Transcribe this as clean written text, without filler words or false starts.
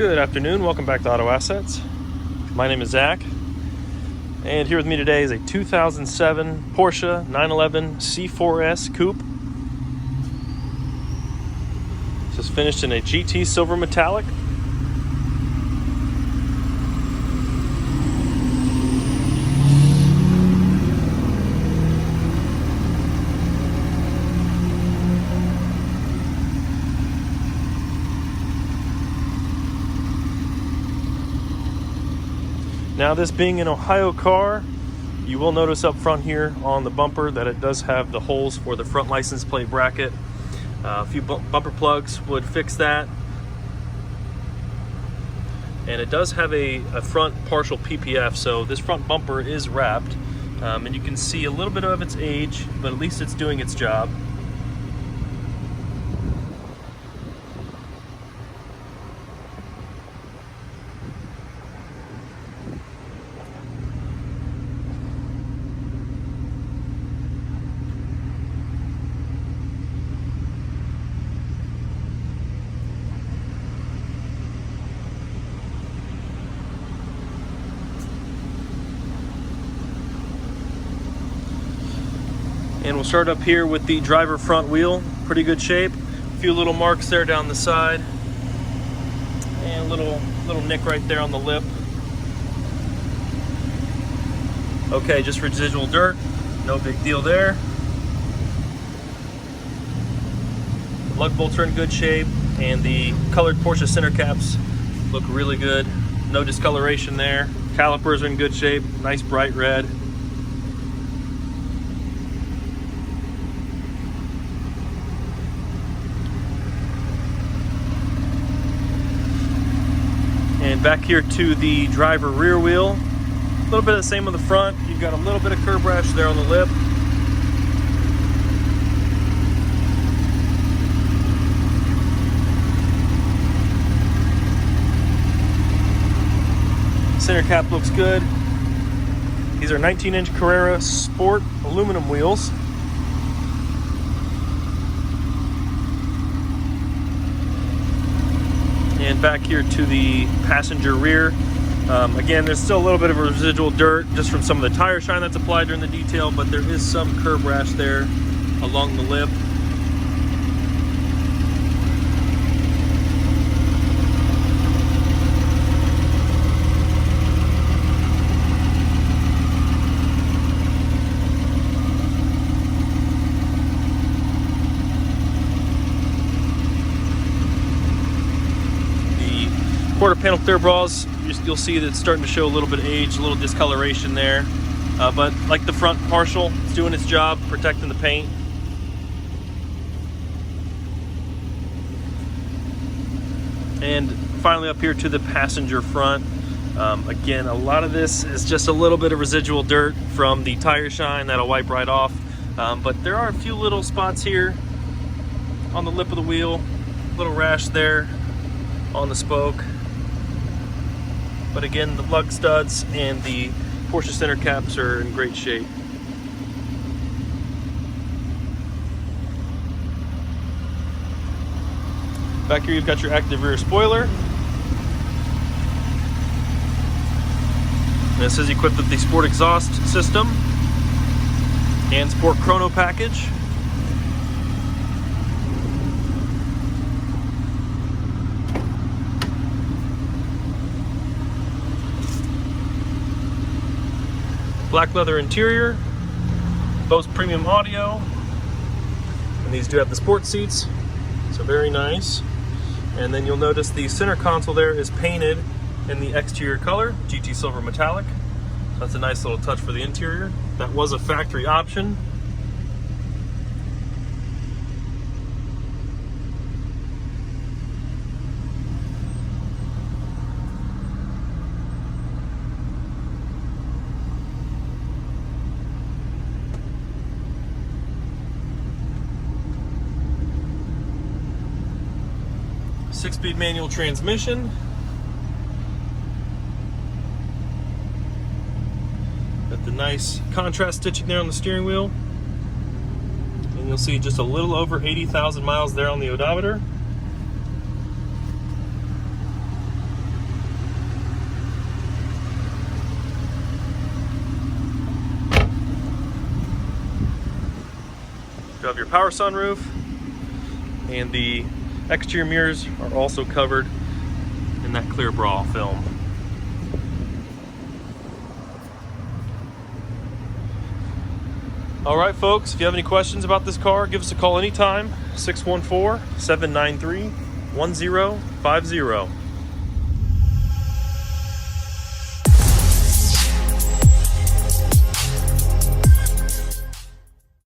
Good afternoon, welcome back to Auto Assets. My name is Zach, and here with me today is a 2007 Porsche 911 C4S Coupe. This is finished in a GT silver metallic. Now, this being an Ohio car, you will notice up front here on the bumper that it does have the holes for the front license plate bracket. A few bumper plugs would fix that. And it does have a front partial PPF, so this front bumper is wrapped. And you can see a little bit of its age, but at least it's doing its job. And we'll start up here with the driver front wheel. Pretty good shape. A few little marks there down the side. And a little nick right there on the lip. Okay, just residual dirt. No big deal there. The lug bolts are in good shape. And the colored Porsche center caps look really good. No discoloration there. Calipers are in good shape. Nice bright red. And back here to the driver rear wheel, a little bit of the same on the front. You've got a little bit of curb rash there on the lip. Center cap looks good. These are 19-inch Carrera Sport Aluminum Wheels. And back here to the passenger rear. Again, there's still a little bit of residual dirt just from some of the tire shine that's applied during the detail, but there is some curb rash there along the lip. Quarter panel clear bras, you'll see that it's starting to show a little bit of age, a little discoloration there. But like the front partial, it's doing its job, protecting the paint. And finally up here to the passenger front. Again, a lot of this is just a little bit of residual dirt from the tire shine that'll wipe right off. But there are a few little spots here on the lip of the wheel, little rash there on the spoke. But again, the lug studs and the Porsche center caps are in great shape. Back here you've got your active rear spoiler. And this is equipped with the Sport exhaust system and Sport Chrono Package. Black leather interior, Bose premium audio, and these do have the sport seats, so very nice. And then you'll notice the center console there is painted in the exterior color, GT silver metallic. So that's a nice little touch for the interior. That was a factory option. Six-speed manual transmission. Got the nice contrast stitching there on the steering wheel. And you'll see just a little over 80,000 miles there on the odometer. You have your power sunroof, and the exterior mirrors are also covered in that clear bra film. All right, folks, if you have any questions about this car, give us a call anytime, 614-793-1050.